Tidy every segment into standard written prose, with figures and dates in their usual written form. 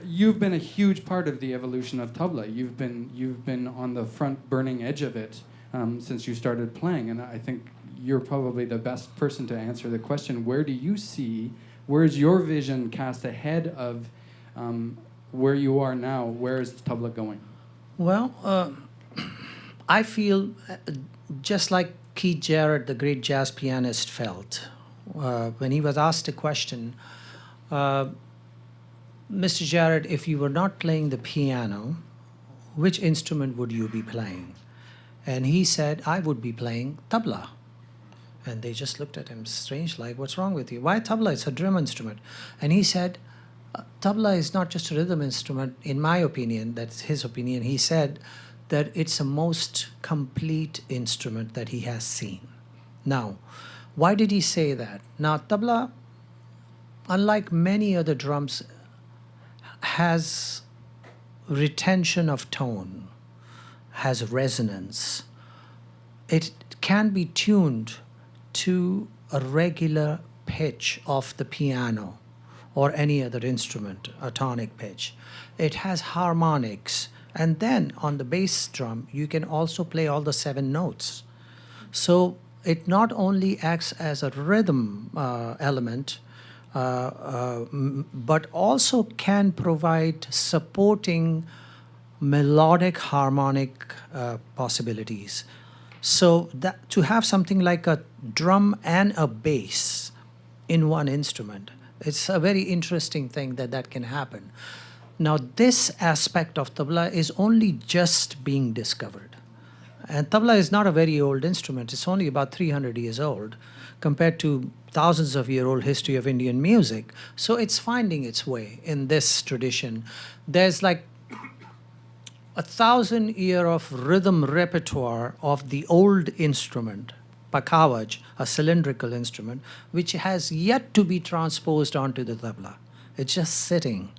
You've been a huge part of the evolution of tabla. You've been on the front burning edge of it since you started playing, and I think you're probably the best person to answer the question. Where is your vision cast ahead of where you are now? Where is tabla going? Well, I feel just like Keith Jarrett, the great jazz pianist, felt when he was asked a question, Mr. Jarrett, if you were not playing the piano, which instrument would you be playing? And he said, I would be playing tabla. And they just looked at him strange, like, what's wrong with you? Why tabla? It's a drum instrument. And he said, tabla is not just a rhythm instrument, in my opinion, that's his opinion. He said that it's the most complete instrument that he has seen. Now, why did he say that? Now, tabla, unlike many other drums, has retention of tone, has resonance. It can be tuned to a regular pitch of the piano or any other instrument, a tonic pitch. It has harmonics. And then on the bass drum, you can also play all the 7 notes. So it not only acts as a rhythm element, but also can provide supporting melodic harmonic possibilities. So that to have something like a drum and a bass in one instrument, it's a very interesting thing that can happen. Now, this aspect of tabla is only just being discovered. And tabla is not a very old instrument. It's only about 300 years old compared to thousands of year old history of Indian music. So it's finding its way in this tradition. There's like 1,000 year of rhythm repertoire of the old instrument, pakawaj, a cylindrical instrument, which has yet to be transposed onto the tabla. It's just sitting.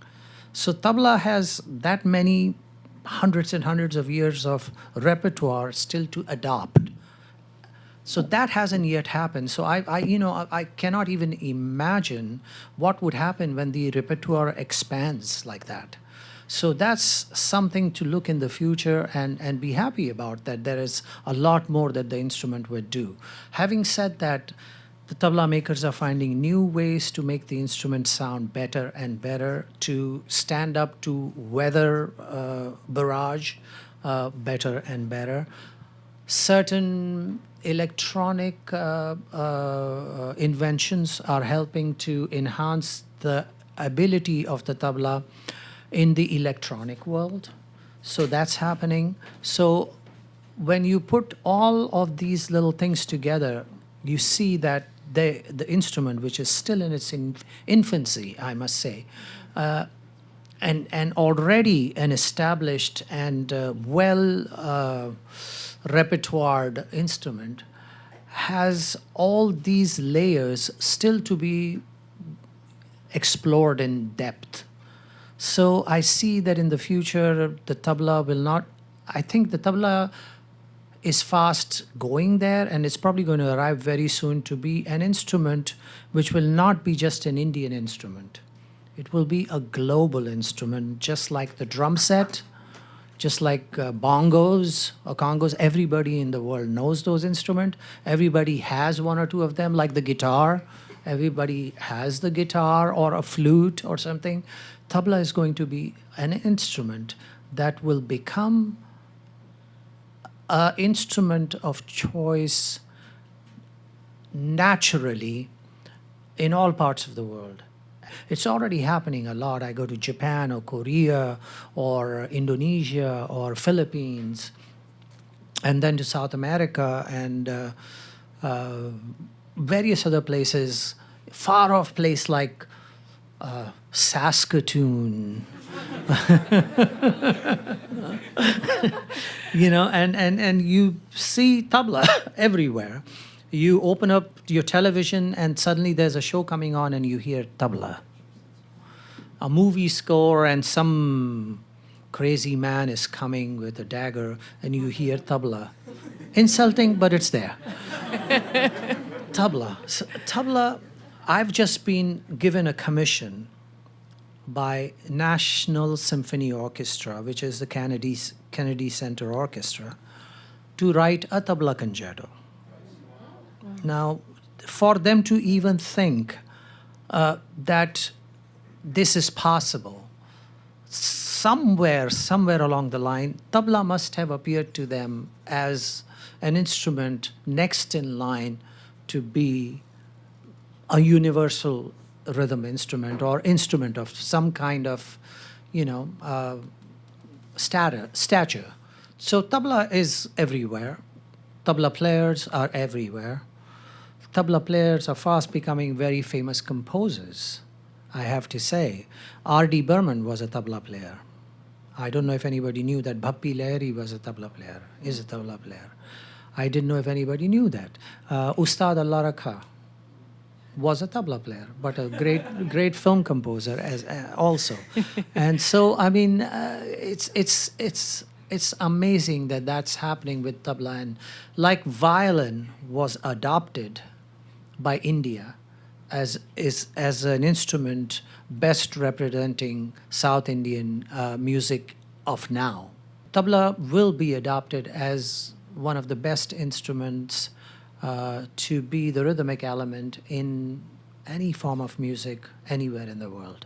So tabla has that many hundreds and hundreds of years of repertoire still to adopt. So that hasn't yet happened. So I cannot even imagine what would happen when the repertoire expands like that. So that's something to look in the future and be happy about, that there is a lot more that the instrument would do. Having said that, the tabla makers are finding new ways to make the instrument sound better and better, to stand up to weather barrage better and better. Certain electronic inventions are helping to enhance the ability of the tabla in the electronic world. So that's happening. So when you put all of these little things together, you see that the instrument, which is still in its infancy, I must say, and already an established and repertoired instrument, has all these layers still to be explored in depth. So I see that in the future, the tabla will not, I think the tabla is fast going there, and it's probably going to arrive very soon to be an instrument which will not be just an Indian instrument. It will be a global instrument, just like the drum set, just like bongos or congos. Everybody in the world knows those instruments. Everybody has one or two of them, like the guitar. Everybody has the guitar or a flute or something. Tabla is going to be an instrument that will become an instrument of choice naturally in all parts of the world. It's already happening a lot. I go to Japan or Korea or Indonesia or Philippines, and then to South America and various other places, far off place like Saskatoon, and you see tabla everywhere. You open up your television and suddenly there's a show coming on and you hear tabla. A movie score and some crazy man is coming with a dagger and you hear tabla. Insulting, but it's there. Tabla. So, tabla, I've just been given a commission by National Symphony Orchestra, which is the Kennedy Center Orchestra, to write a tabla concerto. Now, for them to even think that this is possible, somewhere along the line, tabla must have appeared to them as an instrument next in line to be a universal rhythm instrument or instrument of some kind of, stature. So tabla is everywhere. Tabla players are everywhere. Tabla players are fast becoming very famous composers, I have to say. R.D. Burman was a tabla player. I don't know if anybody knew that Bhappi Lahiri was a tabla player, is a tabla player. I didn't know if anybody knew that. Ustad Allah Rakha was a tabla player, but a great film composer as also. And so, I mean, it's amazing that that's happening with tabla. And like violin was adopted by India as an instrument best representing South Indian music of now, tabla will be adopted as one of the best instruments to be the rhythmic element in any form of music anywhere in the world.